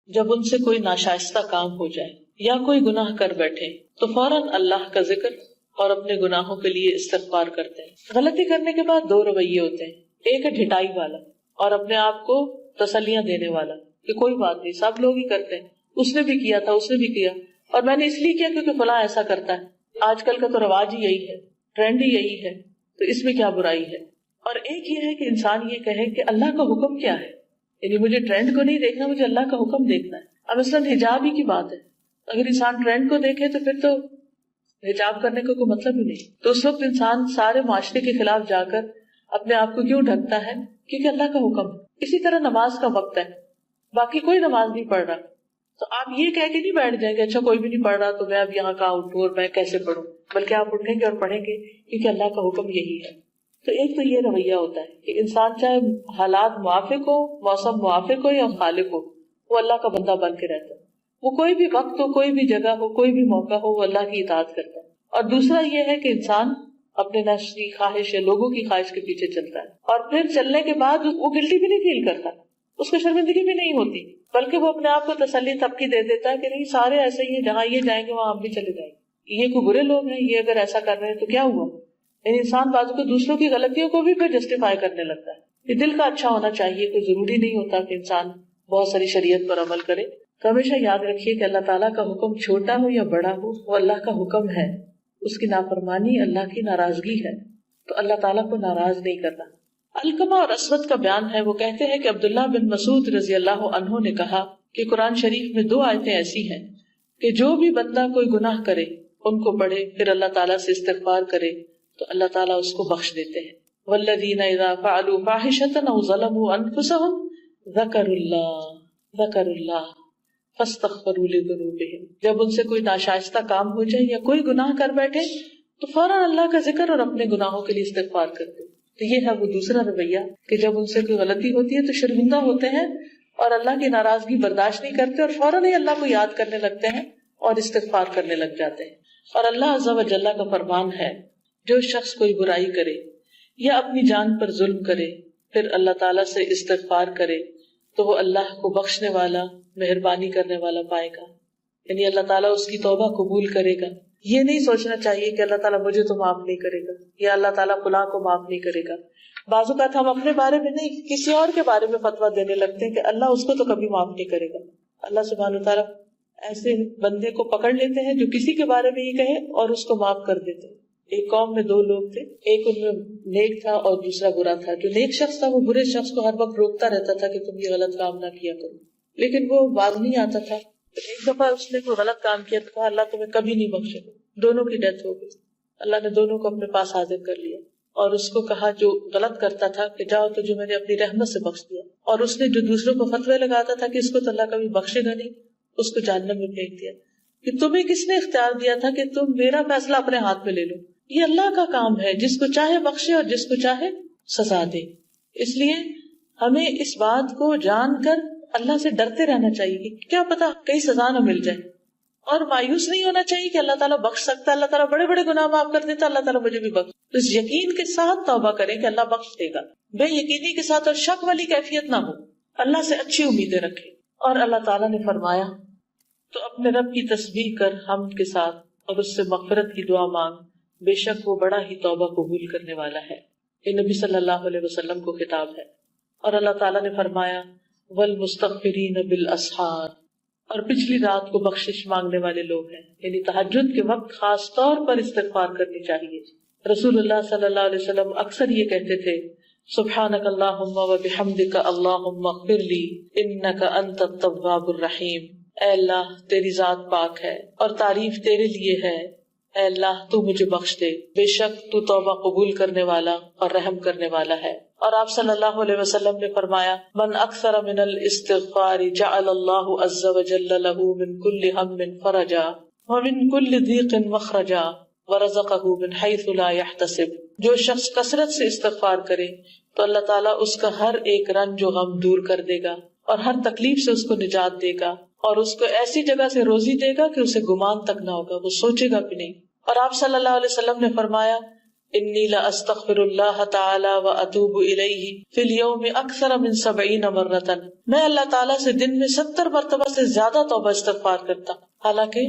جب ان سے کوئی ناشائستہ کام ہو جائے یا کوئی گناہ کر بیٹھے تو فوراً اللہ کا ذکر اور اپنے گناہوں کے لیے استغفار کرتے ہیں۔ غلطی کرنے کے بعد دو رویے ہوتے ہیں، ایک ہے ڈھٹائی والا اور اپنے آپ کو تسلیاں دینے والا کہ کوئی بات نہیں، سب لوگ ہی کرتے ہیں، اس نے بھی کیا تھا، اس نے بھی کیا، اور میں نے اس لیے کیا کیونکہ فلاں ایسا کرتا ہے، آج کل کا تو رواج ہی یہی ہے، ٹرینڈ ہی یہی ہے، تو اس میں کیا برائی ہے۔ اور ایک یہ ہے کہ انسان یہ کہے کہ اللہ کا حکم کیا ہے، یعنی مجھے ٹرینڈ کو نہیں دیکھنا، مجھے اللہ کا حکم دیکھنا ہے۔ اب مثلاً حجاب ہی کی بات ہے، اگر انسان ٹرینڈ کو دیکھے تو پھر تو حجاب کرنے کا کوئی مطلب ہی نہیں، تو اس وقت انسان سارے معاشرے کے خلاف جا کر اپنے آپ کو کیوں ڈھکتا ہے؟ کیونکہ اللہ کا حکم ہے۔ اسی طرح نماز کا وقت ہے، باقی کوئی نماز نہیں پڑھ رہا، تو آپ یہ کہہ کے نہیں بیٹھ جائیں گے اچھا کوئی بھی نہیں پڑھ رہا تو میں اب یہاں کہاں اٹھوں اور میں کیسے پڑھوں، بلکہ آپ اٹھیں گے اور پڑھیں گے کیونکہ اللہ کا حکم یہی ہے۔ تو ایک تو یہ رویہ ہوتا ہے کہ انسان چاہے حالات موافق ہو، موسم موافق ہو یا خالق ہو، وہ اللہ کا بندہ بن کے رہتا ہے، وہ کوئی بھی وقت ہو، کوئی بھی جگہ ہو، کوئی بھی موقع ہو، وہ اللہ کی اطاعت کرتا ہے۔ اور دوسرا یہ ہے کہ انسان اپنے نفس کی خواہش یا لوگوں کی خواہش کے پیچھے چلتا ہے، اور پھر چلنے کے بعد وہ گلٹی بھی نہیں فیل کرتا، اس کو شرمندگی بھی نہیں ہوتی، بلکہ وہ اپنے آپ کو تسلی تب کی دے دیتا ہے کہ نہیں سارے ایسے ہی ہیں، جہاں یہ جائیں گے وہاں ہم بھی چلے جائیں گے، یہ کوئی برے لوگ ہیں، یہ اگر ایسا کر رہے ہیں تو کیا ہوا۔ یعنی انسان بعض کو دوسروں کی غلطیوں کو بھی پھر جسٹیفائی کرنے لگتا ہے۔ یہ دل کا اچھا ہونا چاہیے، کوئی ضروری نہیں ہوتا کہ انسان بہت ساری شریعت پر عمل کرے۔ تو ہمیشہ یاد رکھیے کہ اللہ تعالیٰ کا حکم چھوٹا ہو یا بڑا ہو، وہ اللہ کا حکم ہے، اس کی نافرمانی اللہ کی ناراضگی ہے، تو اللہ تعالیٰ کو ناراض نہیں کرنا۔ علقمہ اور اسود کا بیان ہے، وہ کہتے ہیں کہ عبداللہ بن مسعود رضی اللہ عنہ نے کہا کہ قرآن شریف میں 2 آیتیں ایسی ہیں کہ جو بھی بندہ کوئی گناہ کرے ان کو پڑھے پھر اللہ تعالیٰ سے استغفار کرے تو اللہ تعالیٰ اس کو بخش دیتے ہیں۔ والذین اذا فعلوا فاحشۃ او ظلموا انفسهم ذکروا اللہ فاستغفروا لذنوبہم، جب ان سے کوئی ناشائستہ کام ہو جائے یا کوئی گناہ کر بیٹھے تو فوراً اللہ کا ذکر اور اپنے گناہوں کے لیے استغفار کرتے۔ تو یہ ہے وہ دوسرا رویہ کہ جب ان سے کوئی غلطی ہوتی ہے تو شرمندہ ہوتے ہیں اور اللہ کی ناراضگی برداشت نہیں کرتے اور فوراً ہی اللہ کو یاد کرنے لگتے ہیں اور استغفار کرنے لگ جاتے ہیں۔ اور اللہ عز و جل کا فرمان ہے جو شخص کوئی برائی کرے یا اپنی جان پر ظلم کرے پھر اللہ تعالیٰ سے استغفار کرے تو وہ اللہ کو بخشنے والا، مہربانی کرنے والا پائے گا، یعنی اللہ تعالیٰ اس کی توبہ قبول کرے گا۔ یہ نہیں سوچنا چاہیے کہ اللہ تعالیٰ مجھے تو معاف نہیں کرے گا یا اللہ تعالیٰ فلاں کو معاف نہیں کرے گا۔ بعض اوقات ہم اپنے بارے میں نہیں کسی اور کے بارے میں فتویٰ دینے لگتے ہیں کہ اللہ اس کو تو کبھی معاف نہیں کرے گا۔ اللہ سبحانہ وتعالیٰ ایسے بندے کو پکڑ لیتے ہیں جو کسی کے بارے میں یہ کہے اور اس کو معاف کر دیتے ہیں۔ ایک قوم میں 2 لوگ تھے، ایک ان میں نیک تھا اور دوسرا برا تھا۔ جو نیک شخص تھا وہ برے شخص کو ہر وقت روکتا رہتا تھا کہ تم یہ غلط کام نہ کیا کرو، لیکن وہ باز نہیں آتا تھا۔ ایک دفعہ اس نے کوئی غلط کام کیا تو کہا اللہ تمہیں کبھی نہیں بخشے گا۔ دونوں کی ڈیتھ ہو گئی۔ اللہ نے دونوں کو اپنے پاس حاضر کر لیا اور اس کو کہا جو غلط کرتا تھا کہ جاؤ تجھے میں نے اپنی رحمت سے بخش دیا، اور اس نے جو دوسروں کو فتوے لگاتا تھا کہ اس کو تو اللہ کبھی بخشے گا نہیں، اس کو جہنم میں پھینک دیا۔ کہ تمہیں کس نے اختیار دیا تھا کہ تم میرا فیصلہ اپنے ہاتھ میں لے لو؟ یہ اللہ کا کام ہے، جس کو چاہے بخشے اور جس کو چاہے سزا دے۔ اس لیے ہمیں اس بات کو جان کر اللہ سے ڈرتے رہنا چاہیے کہ کیا پتا کہیں سزا نہ مل جائے، اور مایوس نہیں ہونا چاہیے کہ اللہ تعالیٰ بخش سکتا ہے، اللہ تعالیٰ بڑے بڑے گناہ معاف کر دیتا، اللہ تعالیٰ مجھے بھی بخش۔ تو اس یقین کے ساتھ توبہ کریں کہ اللہ بخش دے گا، بے یقینی کے ساتھ اور شک والی کیفیت نہ ہو، اللہ سے اچھی امیدیں رکھیں۔ اور اللہ تعالیٰ نے فرمایا تو اپنے رب کی تسبیح کر حمد کے ساتھ اور اس سے مغفرت کی دعا مانگ، بے شک وہ بڑا ہی توبہ قبول کرنے والا ہے۔ یہ نبی صلی اللہ علیہ وسلم کو خطاب ہے۔ اور اللہ تعالیٰ نے فرمایا والمستغفرین بالاسحار، اور پچھلی رات کو بخشش مانگنے والے لوگ ہیں، یعنی تہجد کے وقت خاص طور پر استغفار کرنی چاہیے۔ رسول اللہ صلی اللہ علیہ وسلم اکثر یہ کہتے تھے سبحانک اللہم وبحمدک اللہم اغفر لی انک انت التواب الرحیم۔ اے اللہ تیری ذات پاک ہے اور تعریف تیرے لیے ہے، اے اللہ تو مجھے بخش دے، بے شک تو توبہ قبول کرنے والا اور رحم کرنے والا ہے۔ اور آپ صلی اللہ علیہ وسلم نے فرمایا من اکثر من الاستغفار جعل اللہ عز وجل له من كل هم فرجا ومن كل ضيق مخرجا ورزقه من حيث لا يحتسب۔ جو شخص کثرت سے استغفار کرے تو اللہ تعالیٰ اس کا ہر ایک رنج و غم دور کر دے گا اور ہر تکلیف سے اس کو نجات دے گا، اور اس کو ایسی جگہ سے روزی دے گا کہ اسے گمان تک نہ ہوگا، وہ سوچے گا بھی نہیں۔ اور آپ صلی اللہ علیہ وسلم نے فرمایا انی لاستغفر اللہ تعالی واتوب الیہ فی اليوم اکثر من 70 مرۃ، میں اللہ تعالیٰ سے دن میں 70 مرتبہ سے زیادہ توبہ استغفار کرتا، حالانکہ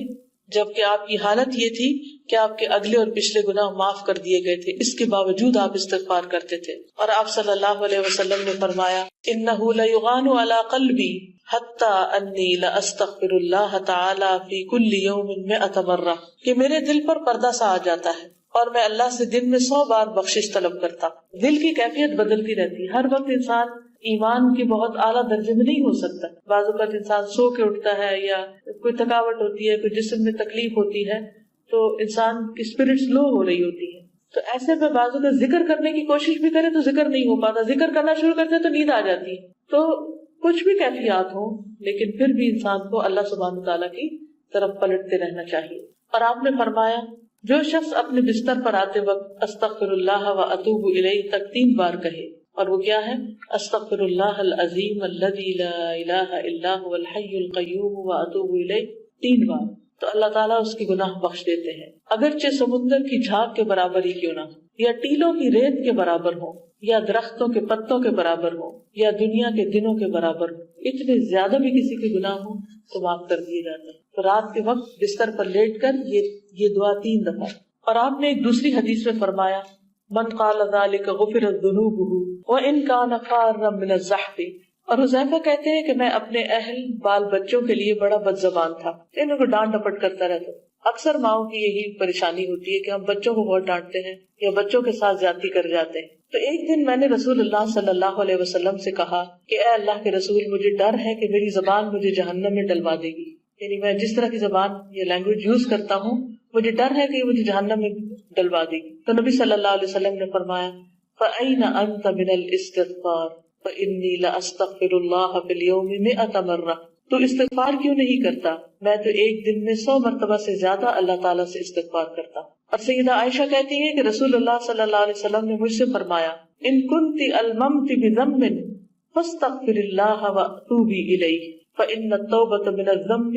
جبکہ آپ کی حالت یہ تھی کہ آپ کے اگلے اور پچھلے گناہ معاف کر دیے گئے تھے، اس کے باوجود آپ استغفار کرتے تھے۔ اور آپ صلی اللہ علیہ وسلم نے فرمایا انہ لیغان علی قلبی حتی انی لاستغفر اللہ تعالی فی کل یوم 100 مرہ، کہ میرے دل پر پردہ سا آ جاتا ہے اور میں اللہ سے دن میں 100 بار بخشش طلب کرتا۔ دل کی کیفیت بدلتی رہتی ہے، ہر وقت انسان ایمان کی بہت اعلیٰ درجے میں نہیں ہو سکتا، بعض اوقات انسان سو کے اٹھتا ہے یا کوئی تھکاوٹ ہوتی ہے، کوئی جسم میں تکلیف ہوتی ہے تو انسان کی اسپرٹ سلو ہو رہی ہوتی ہے، تو ایسے میں بعض اوقات ذکر کرنے کی کوشش بھی کرے تو ذکر نہیں ہو پاتا، ذکر کرنا شروع کرتے تو نیند آ جاتی ہے۔ تو کچھ بھی کیفیات ہوں لیکن پھر بھی انسان کو اللہ سبحانہ وتعالیٰ کی طرف پلٹتے رہنا چاہیے۔ اور آپ نے فرمایا جو شخص اپنے بستر پر آتے وقت استغفر اللہ و اتوب الیہ تک 3 بار کہے، اور وہ کیا ہے؟ استغفر اللہ العظیم الذی لا الہ الا هو الحی القیوم و اتوب الیہ 3 بار، تو اللہ تعالیٰ اس کے گناہ بخش دیتے ہیں، اگرچہ سمندر کی جھاگ کے برابر ہی کیوں نہ ہو، یا ٹیلوں کی ریت کے برابر ہو، یا درختوں کے پتوں کے برابر ہو، یا دنیا کے دنوں کے برابر ہو، اتنے زیادہ بھی کسی کے گناہ ہو تو معاف کر دیے جاتے ہیں۔ تو رات کے وقت بستر پر لیٹ کر یہ دعا 3 دفعہ۔ اور آپ نے ایک دوسری حدیث میں فرمایا من قال ذلك غفرت ذنوبه وان كان فارا من الزحف، اور حذیفہ کہتے ہیں کہ میں اپنے اہل بال بچوں کے لیے بڑا بد زبان تھا، انہوں کو ڈانٹ ڈپٹ کرتا رہتا۔ اکثر ماؤں کی یہی پریشانی ہوتی ہے کہ ہم بچوں کو بہت ڈانٹتے ہیں یا بچوں کے ساتھ زیادتی کر جاتے ہیں۔ تو ایک دن میں نے رسول اللہ صلی اللہ علیہ وسلم سے کہا کہ اے اللہ کے رسول، مجھے ڈر ہے کہ میری زبان مجھے جہنم میں ڈلوا دے گی، یعنی میں جس طرح کی زبان یا لینگویج یوز کرتا ہوں مجھے ڈر ہے کہ یہ مجھے جہنم میں ڈلوا دے گی۔ تو نبی صلی اللہ علیہ وسلم نے فرمایا فَأَيْنَ أَنْتَ مِنَ الْإِسْتِغْفَارِ فَإِنِّي لَأَسْتَغْفِرُ اللَّهَ فِي الْيَوْمِ 100 مرة، تو استغفار کیوں نہیں کرتا؟ میں تو ایک دن میں 100 مرتبہ سے زیادہ اللہ تعالیٰ سے استغفار کرتا۔ اور سیدہ عائشہ کہتی ہیں کہ رسول اللہ صلی اللہ علیہ وسلم نے مجھ سے فرمایا ان كنت الممت بذنب فاستغفر اللہ واتوبی الیہ فإن التوبة من الذنب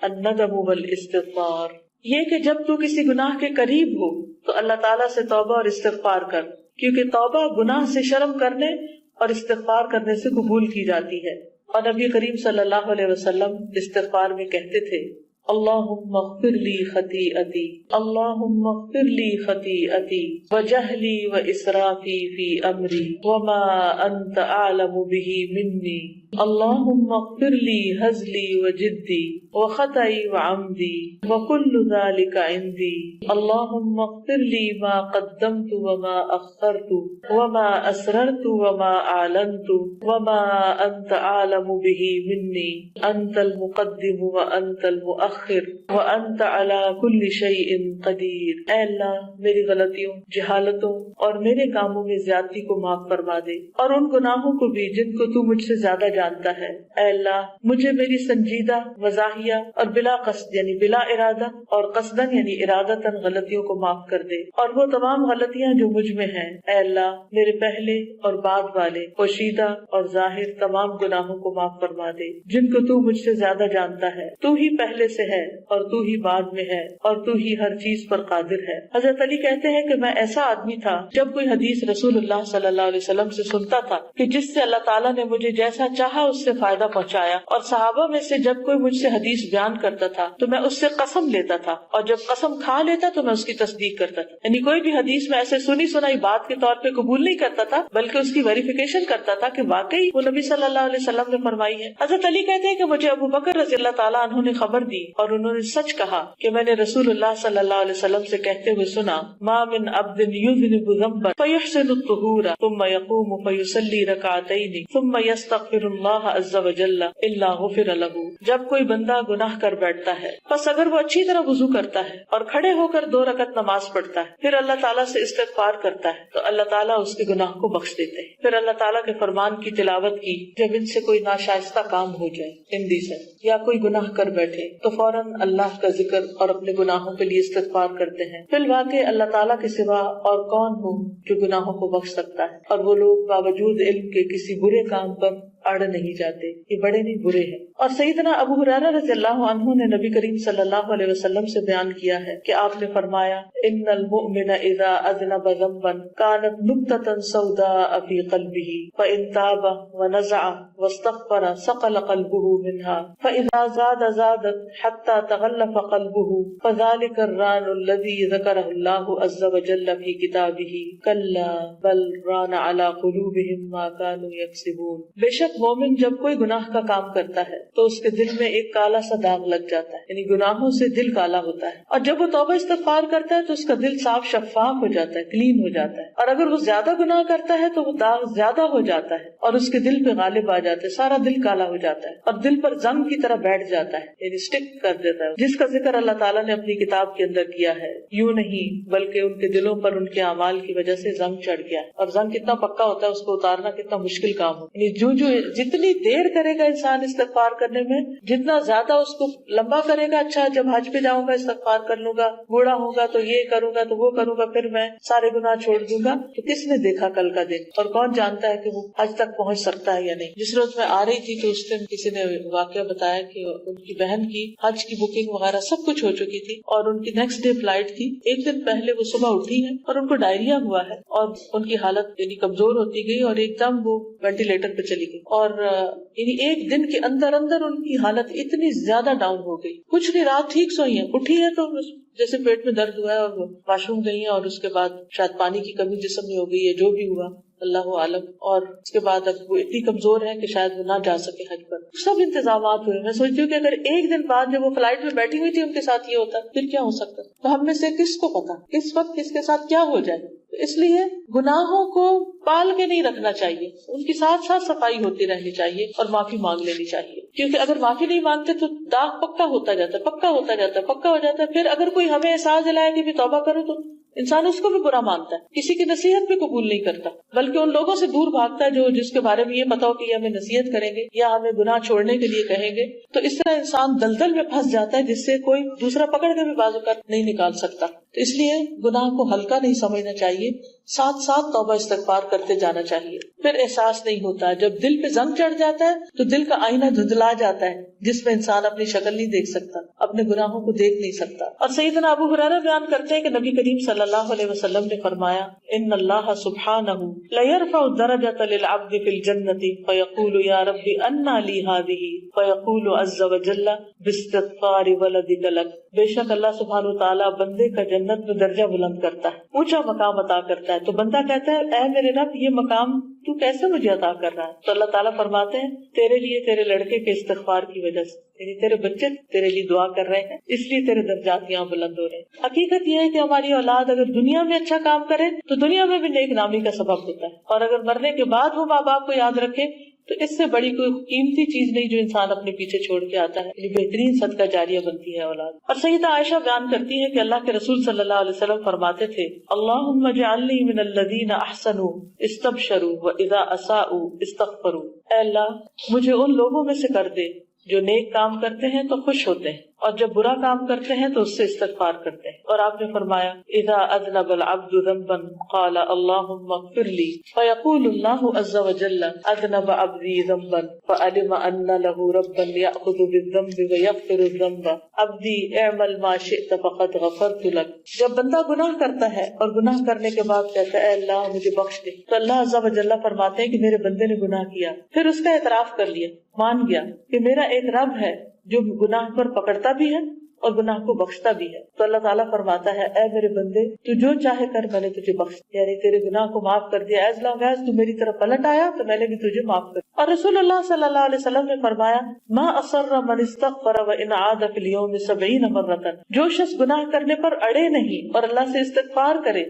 الندم والاستغفار، یہ کہ جب تو کسی گناہ کے قریب ہو تو اللہ تعالیٰ سے توبہ اور استغفار کر، کیونکہ توبہ گناہ سے شرم کرنے اور استغفار کرنے سے قبول کی جاتی ہے۔ اور نبی کریم صلی اللہ علیہ وسلم استغفار میں کہتے تھے اللہم اغفر لی خطیئتی، اللہم اغفر لی خطیئتی وجہلی واسرافی فی امری وما انت اعلم به منی، اللہم اغفر لی ہزلی وجدی وخطئی وعمدی وکل ذلک عندی، اللہم اغفر لی ما قدمت وما اخرت وما اسررت وما اعلنت وما انت اعلم به منی، انت المقدم وانت المؤخر وانت على كل شيء قدیر۔ اے اللہ میری غلطیوں، جہالتوں اور میرے کاموں میں زیادتی کو معاف فرما دے، اور ان گناہوں کو بھی جن کو تو مجھ سے زیادہ جانتا ہے۔ اے اللہ مجھے میری سنجیدہ مزاحیہ اور بلا قصد یعنی بلا ارادہ اور قصدن یعنی ارادتاً غلطیوں کو معاف کر دے، اور وہ تمام غلطیاں جو مجھ میں ہیں اے اللہ میرے پہلے اور بعد والے پوشیدہ اور ظاہر تمام گناہوں کو معاف فرما دے جن کو تو مجھ سے زیادہ جانتا ہے، تو ہی پہلے سے ہے اور تو ہی بعد میں ہے اور تو ہی ہر چیز پر قادر ہے۔ حضرت علی کہتے ہیں کہ میں ایسا آدمی تھا جب کوئی حدیث رسول اللہ صلی اللہ علیہ وسلم سے سنتا تھا کہ جس سے اللہ تعالیٰ نے مجھے جیسا چاہا اس سے فائدہ پہنچایا، اور صحابہ میں سے جب کوئی مجھ سے حدیث بیان کرتا تھا تو میں اس سے قسم لیتا تھا، اور جب قسم کھا لیتا تو میں اس کی تصدیق کرتا تھا، یعنی کوئی بھی حدیث میں ایسے سنی سنائی بات کے طور پہ قبول نہیں کرتا تھا بلکہ اس کی ویریفیکیشن کرتا تھا کہ واقعی وہ نبی صلی اللہ علیہ وسلم نے فرمائی ہے۔ حضرت علی کہتے ہیں کہ مجھے ابو بکر رضی اللہ تعالیٰ عنہ نے خبر دی اور انہوں نے سچ کہا کہ میں نے رسول اللہ صلی اللہ علیہ وسلم سے کہتے ہوئے سنا ما من عبد یذنب ذنبا فیحسن الطہور ثم یقوم فیصلی رکعتین ثم یستغفر اللہ عز وجل الا غفر له، جب کوئی بندہ گناہ کر بیٹھتا ہے بس اگر وہ اچھی طرح وضو کرتا ہے اور کھڑے ہو کر 2 رکعت نماز پڑھتا ہے پھر اللہ تعالیٰ سے استغفار کرتا ہے تو اللہ تعالیٰ اس کے گناہ کو بخش دیتے ہیں۔ پھر اللہ تعالیٰ کے فرمان کی تلاوت کی، جب ان سے کوئی ناشائستہ کام ہو جائے ہندی سے یا کوئی گناہ کر بیٹھے تو فوراً اللہ کا ذکر اور اپنے گناہوں کے لیے استغفار کرتے ہیں۔ فی الواقع اللہ تعالیٰ کے سوا اور کون ہو جو گناہوں کو بخش سکتا ہے، اور وہ لوگ باوجود علم کے کسی برے کام پر اڑ نہیں جاتے، یہ بڑے نہیں برے ہیں۔ اور سیدنا ابو ہریرہ رضی اللہ عنہ نے نبی کریم صلی اللہ علیہ وسلم سے بیان کیا ہے کہ آپ نے فرمایا ان المؤمن اذا اذنب ذنبا كانت نقطة سوداء في قلبه فإن تاب ونزع واستغفر ثقل قلبه منها فإذا زادت حتى تغلف قلبه فذلك الران الذي ذكره الله عز وجل في كتابه كلا بل ران على قلوبهم ما كانوا يكسبون۔ بے شک مومن جب کوئی گناہ کا کام کرتا ہے تو اس کے دل میں ایک کالا سا داغ لگ جاتا ہے، یعنی گناہوں سے دل کالا ہوتا ہے، اور جب وہ توبہ استغفار کرتا ہے تو اس کا دل صاف شفاف ہو جاتا ہے، کلین ہو جاتا ہے، اور اگر وہ زیادہ گناہ کرتا ہے تو وہ داغ زیادہ ہو جاتا ہے اور اس کے دل پہ غالب آ جاتا ہے، سارا دل کالا ہو جاتا ہے اور دل پر زنگ کی طرح بیٹھ جاتا ہے، یعنی اسٹک کر دیتا ہے، جس کا ذکر اللہ تعالیٰ نے اپنی کتاب کے اندر کیا ہے۔ یوں نہیں بلکہ ان کے دلوں پر ان کے اعمال کی وجہ سے زنگ چڑھ گیا، اور زنگ کتنا پکا ہوتا ہے اس کو اتارنا کتنا مشکل کام ہو، یعنی جو جتنی دیر کرے گا انسان استغفار کرنے میں، جتنا زیادہ اس کو لمبا کرے گا، اچھا جب حج پہ جاؤں گا استغفار کر لوں گا، بوڑھا ہوگا تو یہ کروں گا تو وہ کروں گا، پھر میں سارے گناہ چھوڑ دوں گا، تو کس نے دیکھا کل کا دن، اور کون جانتا ہے کہ وہ حج تک پہنچ سکتا ہے یا نہیں۔ جس روز میں آ رہی تھی تو اس دن کسی نے واقعہ بتایا کہ ان کی بہن کی حج کی بکنگ وغیرہ سب کچھ ہو چکی تھی اور ان کی نیکسٹ ڈے فلائٹ تھی، ایک دن پہلے وہ صبح اٹھی ہے اور ان کو ڈائریا ہوا ہے اور ان کی حالت یعنی کمزور ہوتی گئی اور ایک دم وہ وینٹیلیٹر پہ چلی گئی، اور یعنی ایک دن کے اندر ان کی حالت اتنی زیادہ ڈاؤن ہو گئی، کچھ نہیں، رات ٹھیک سوئی ہے، اٹھی ہے تو جیسے پیٹ میں درد ہوا ہے اور وہ واش روم گئی ہیں اور اس کے بعد شاید پانی کی کمی جسم میں ہو گئی ہے، جو بھی ہوا اللہ عالم، اور اس کے بعد اب وہ اتنی کمزور ہے کہ شاید وہ نہ جا سکے حج پر۔ سب انتظامات ہوئے، میں سوچتی ہوں کہ اگر ایک دن بعد جب وہ فلائٹ میں بیٹھی ہوئی تھی ان کے ساتھ یہ ہوتا پھر کیا ہو سکتا، تو ہم میں سے کس کو پتا کس وقت کس کے ساتھ کیا ہو جائے۔ اس لیے گناہوں کو پال کے نہیں رکھنا چاہیے، ان کی ساتھ ساتھ صفائی ہوتی رہنی چاہیے اور معافی مانگ لینی چاہیے، کیونکہ اگر معافی نہیں مانگتے تو داغ پکا ہوتا جاتا ہے، پکا ہوتا جاتا ہے، پکا ہو جاتا ہے۔ پھر اگر کوئی ہمیں احساس دلائے کہ بھی توبہ کرو تو انسان اس کو بھی برا مانتا ہے، کسی کی نصیحت بھی قبول نہیں کرتا، بلکہ ان لوگوں سے دور بھاگتا ہے جس کے بارے میں یہ پتا ہو کہ یہ ہمیں نصیحت کریں گے یا ہمیں گناہ چھوڑنے کے لیے کہیں گے۔ تو اس طرح انسان دلدل میں پھنس جاتا ہے جس سے کوئی دوسرا پکڑ کے بھی بازو کر نہیں نکال سکتا۔ تو اس لیے گناہ کو ہلکا نہیں سمجھنا چاہیے، ساتھ ساتھ توبہ استغفار کرتے جانا چاہیے۔ پھر احساس نہیں ہوتا، جب دل پہ زنگ چڑھ جاتا ہے تو دل کا آئینہ دھندلا جاتا ہے جس میں انسان اپنی شکل نہیں دیکھ سکتا، اپنے گناہوں کو دیکھ نہیں سکتا۔ اور سیدنا ابو ہریرہ بیان کرتے ہیں کہ نبی کریم صلی اللہ علیہ وسلم نے فرمایا ان اللہ سبحانہ لیرفع الدرجۃ للعبد فی الجنۃ فیقول یا رب انا لی ہذہ فیقول عز وجل باستغفار ولدک لک۔ بے شک اللہ سبحانہ وتعالی بندے کا جنت میں درجہ بلند کرتا ہے، اونچا مقام عطا کرتا ہے، تو بندہ کہتا ہے اے میرے رب یہ مقام تو کیسے مجھے عطا کر رہا ہے؟ تو اللہ تعالیٰ فرماتے ہیں تیرے لیے تیرے لڑکے کے استغفار کی وجہ سے، یعنی تیرے بچے تیرے لیے دعا کر رہے ہیں، اس لیے تیرے درجات یہاں بلند ہو رہے ہیں۔ حقیقت یہ ہے کہ ہماری اولاد اگر دنیا میں اچھا کام کرے تو دنیا میں بھی نیک نامی کا سبب ہوتا ہے، اور اگر مرنے کے بعد وہ ماں باپ کو یاد رکھے تو اس سے بڑی کوئی قیمتی چیز نہیں جو انسان اپنے پیچھے چھوڑ کے آتا ہے، یہ بہترین صدقہ جاریہ بنتی ہے اولاد۔ اور سیدہ عائشہ بیان کرتی ہے کہ اللہ کے رسول صلی اللہ علیہ وسلم فرماتے تھے اللہم اجعلنی من الذین احسنوا استبشروا واذا اساءوا استغفروا، اے اللہ مجھے ان لوگوں میں سے کر دے جو نیک کام کرتے ہیں تو خوش ہوتے ہیں اور جب برا کام کرتے ہیں تو اس سے استغفار کرتے ہیں۔ اور آپ نے فرمایا اذا اذنب العبد ذنبا قال اللهم اغفر لي فيقول الله عز وجل اذنب عبدي ذنبا فعلم ان له ربا يأخذ بالذنب ويغفر الذنب عبدي اعمل ما شئت فقد غفرت لك۔ جب بندہ گناہ کرتا ہے اور گناہ کرنے کے بعد کہتا ہے اے اللہ مجھے بخش دے، تو اللہ عز وجل فرماتے ہیں کہ میرے بندے نے گناہ کیا، پھر اس کا اعتراف کر لیا، مان گیا کہ میرا ایک رب ہے جو گناہ پر پکڑتا بھی ہے اور گناہ کو بخشتا بھی ہے، تو اللہ تعالیٰ فرماتا ہے اے میرے بندے تو جو چاہے کر، میں نے تجھے بخش، یعنی تیرے گناہ کو معاف کر دیا، ایز لانگ ایز تو میری طرف پلٹ آیا تو میں نے بھی تجھے معاف کر دیا۔ اور رسول اللہ صلی اللہ علیہ وسلم نے فرمایا ما اصر من استغفر وان عاد فی اليوم 70 مرۃ، جو شخص گناہ کرنے پر اڑے نہیں اور اللہ سے استغفار کرے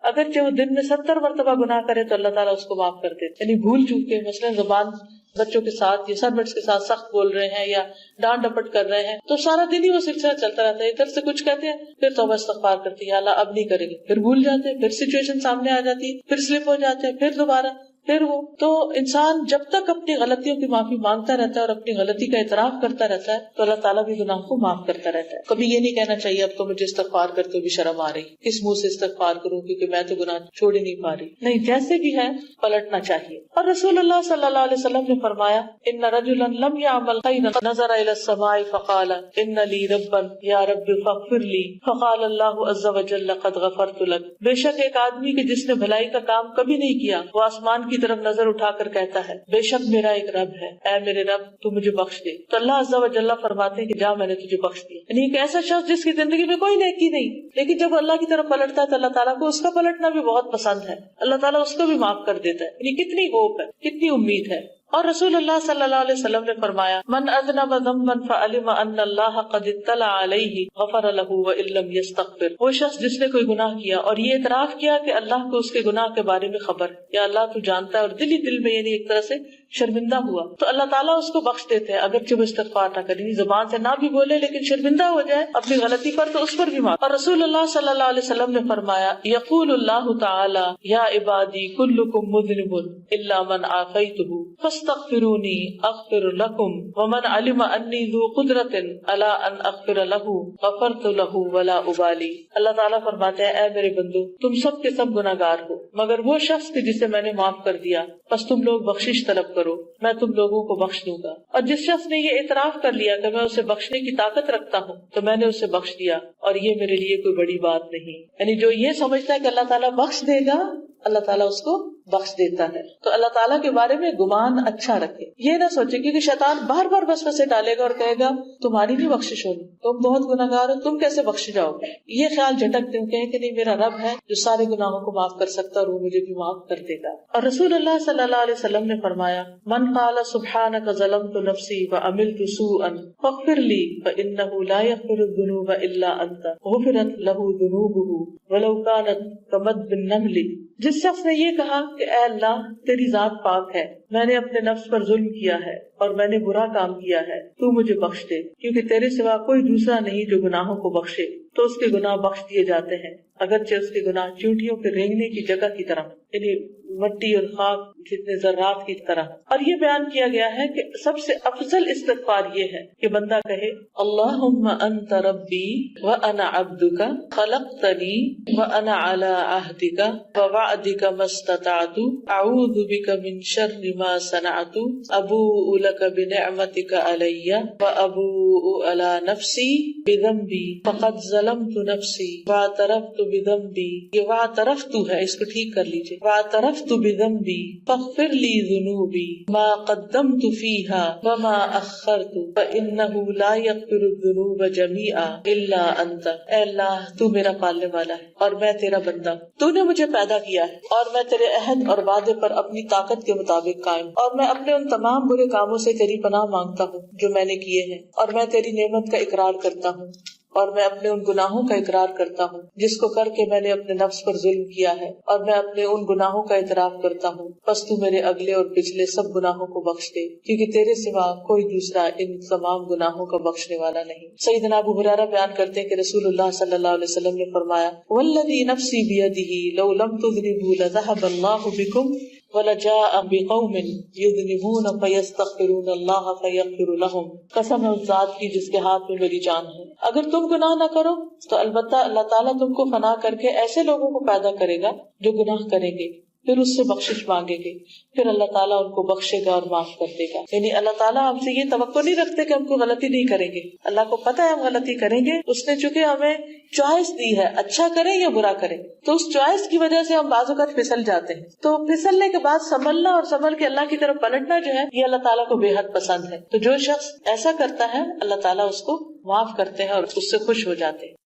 اگرچہ وہ دن میں 70 مرتبہ گناہ کرے تو اللہ تعالیٰ اس کو معاف کر دیتے، یعنی بھول چوک کے مثلاً زبان بچوں کے ساتھ یا سربٹس کے ساتھ سخت بول رہے ہیں یا ڈانٹ ڈپٹ کر رہے ہیں تو سارا دن ہی وہ سلسلہ چلتا رہتا ہے، ادھر سے کچھ کہتے ہیں پھر توبہ استغفار کرتی ہے اللہ اب نہیں کریں گے، پھر بھول جاتے ہیں، پھر سچویشن سامنے آ جاتی ہے، پھر سلپ ہو جاتے ہیں، پھر دوبارہ پھر وہ تو انسان جب تک اپنی غلطیوں کی معافی مانگتا رہتا ہے اور اپنی غلطی کا اعتراف کرتا رہتا ہے تو اللہ تعالیٰ بھی گناہ کو معاف کرتا رہتا ہے. کبھی یہ نہیں کہنا چاہیے اب تو مجھے استغفار کرتے ہوئے بھی شرم آ رہی, کس منہ سے استغفار کروں کیونکہ میں تو گناہ چھوڑ ہی نہیں پا رہی. نہیں, جیسے بھی ہے پلٹنا چاہیے. اور رسول اللہ صلی اللہ علیہ وسلم نے فرمایا ان رجلا لم يعمل خيرا نظر الى السماء فقال ان لي ربا يا رب فاغفر لي فقال الله عز وجل قد غفرت لك. بے شک ایک آدمی کہ جس نے بھلائی کا کام کبھی نہیں کیا وہ آسمان کی طرف نظر اٹھا کر کہتا ہے بے شک میرا ایک رب ہے, اے میرے رب تو مجھے بخش دے, تو اللہ عز و جل فرماتے ہیں کہ جا میں نے تجھے بخش دیا. یعنی ایک ایسا شخص جس کی زندگی میں کوئی نیکی نہیں, لیکن جب اللہ کی طرف پلٹتا ہے تو اللہ تعالیٰ کو اس کا پلٹنا بھی بہت پسند ہے, اللہ تعالیٰ اس کو بھی معاف کر دیتا ہے. یعنی کتنی ہوپ ہے, کتنی امید ہے. اور رسول اللہ صلی اللہ علیہ وسلم نے فرمایا من اذنب ذنبا فعلم ان اللہ قد اطلع علیہ غفر له وان لم یستغفر. وہ شخص جس نے کوئی گناہ کیا اور یہ اعتراف کیا کہ اللہ کو اس کے گناہ کے بارے میں خبر, یا اللہ تو جانتا ہے, اور دل ہی دل میں یعنی ایک طرح سے شرمندہ ہوا, تو اللہ تعالیٰ اس کو بخش دیتے ہیں اگرچہ وہ استغفار نہ کرے, زبان سے نہ بھی بولے لیکن شرمندہ ہو جائے اپنی غلطی پر تو اس پر بھی معاف. اور رسول اللہ صلی اللہ علیہ وسلم نے فرمایا یقول اللہ تعالی یا عبادی کلکم مذنب الا من عافیتہ فاستغفرونی اغفر لکم ومن علم انی ذو قدرت علی ان اغفر له غفرت له ولا ابالی. اللہ تعالیٰ فرماتے ہیں اے میرے بندو تم سب کے سب گناہگار ہو مگر وہ شخص کہ جسے میں نے معاف کر دیا, بس تم لوگ بخشش طلب کرو میں تم لوگوں کو بخش دوں گا. اور جس شخص نے یہ اعتراف کر لیا کہ میں اسے بخشنے کی طاقت رکھتا ہوں تو میں نے اسے بخش دیا اور یہ میرے لیے کوئی بڑی بات نہیں. یعنی جو یہ سمجھتا ہے کہ اللہ تعالیٰ بخش دے گا, اللہ تعالیٰ اس کو بخش دیتا ہے. تو اللہ تعالیٰ کے بارے میں گمان اچھا رکھے, یہ نہ سوچے کیونکہ شیطان بار بار وسوسے ڈالے گا اور کہے گا تمہاری نہیں بخشش ہوگی, تم بہت گناہگار ہو, تم کیسے بخش جاؤ گے. یہ خیال جھٹک دیں کہ نہیں میرا رب ہے جو سارے گناہوں کو معاف کر سکتا اور وہ مجھے بھی معاف کر دے گا. اور رسول اللہ صلی اللہ علیہ وسلم نے فرمایا من قال سبحانك ظلمت نفسي وعملت سوءا فاغفر لي فانه لا يغفر الذنوب الا انت غفرت له ذنوبه ولو كانت كمد النمل. جس شخص نے یہ کہا کہ اے اللہ تیری ذات پاک ہے, میں نے اپنے نفس پر ظلم کیا ہے اور میں نے برا کام کیا ہے, تو مجھے بخش دے کیونکہ تیرے سوا کوئی دوسرا نہیں جو گناہوں کو بخشے. تو اس کے گناہ بخش دیے جاتے ہیں اگرچہ اس کے گناہ چونٹیوں کے رینگنے کی جگہ کی طرح, یعنی مٹی اور خاک جتنے ذرات کی طرح. اور یہ بیان کیا گیا ہے کہ سب سے افضل استغفار یہ ہے کہ بندہ کہے اللہم انت ربی وانا عبدک خلقتنی وانا علی عہدک ووعدک ما استطعت اعوذ بک من شر ما صنعت ابوء لک بنعمتک علی وابوء علی نفسی بذنبی فقد ظلمت نفسی واعترفت بذنبی. یہ واعترفت ہے, اس کو ٹھیک کر لیجئے, واعترفت بذنبی فاغفر لی ذنوبی ما قدمت فیها وما اخرت فانه لا یغفر الذنوب جميعا الا انت. اے اللہ تو میرا پالنے والا ہے اور میں تیرا بندہ, تو نے مجھے پیدا کیا ہے اور میں تیرے عہد اور وعدے پر اپنی طاقت کے مطابق قائم, اور میں اپنے ان تمام برے کاموں سے تیری پناہ مانگتا ہوں جو میں نے کیے ہیں, اور میں تیری نعمت کا اقرار کرتا ہوں اور میں اپنے ان گناہوں کا اقرار کرتا ہوں جس کو کر کے میں نے اپنے نفس پر ظلم کیا ہے, اور میں اپنے ان گناہوں کا اعتراف کرتا ہوں, بس تو میرے اگلے اور پچھلے سب گناہوں کو بخش دے کیونکہ تیرے سوا کوئی دوسرا ان تمام گناہوں کا بخشنے والا نہیں. سیدنا ابو ہریرہ بیان کرتے ہیں کہ رسول اللہ صلی اللہ علیہ وسلم نے فرمایا والذی نفسی بیدہ لو لم تذنبوا لذهب اللہ بکم وَلَجَاءَ بِقَوْمٍ يُذْنِبُونَ فَيَسْتَغْفِرُونَ اللَّهَ فَيَغْفِرُ لَهُمْ. قسم ہے اس ذات کی جس کے ہاتھ میں میری جان ہے, اگر تم گناہ نہ کرو تو البتہ اللہ تعالیٰ تم کو فنا کر کے ایسے لوگوں کو پیدا کرے گا جو گناہ کریں گے, پھر اس سے بخشش مانگیں گے, پھر اللہ تعالیٰ ان کو بخشے گا اور معاف کر دے گا. یعنی اللہ تعالیٰ ہم سے یہ توقع نہیں رکھتے کہ ہم کو غلطی نہیں کریں گے, اللہ کو پتہ ہے ہم غلطی کریں گے, اس نے چونکہ ہمیں چوائس دی ہے اچھا کریں یا برا کریں, تو اس چوائس کی وجہ سے ہم بعض اوقات پھسل جاتے ہیں. تو پھسلنے کے بعد سنبھلنا اور سنبھل کے اللہ کی طرف پلٹنا جو ہے یہ اللہ تعالیٰ کو بے حد پسند ہے. تو جو شخص ایسا کرتا ہے اللہ تعالیٰ اس کو معاف کرتے ہیں اور اس سے خوش ہو جاتے ہیں.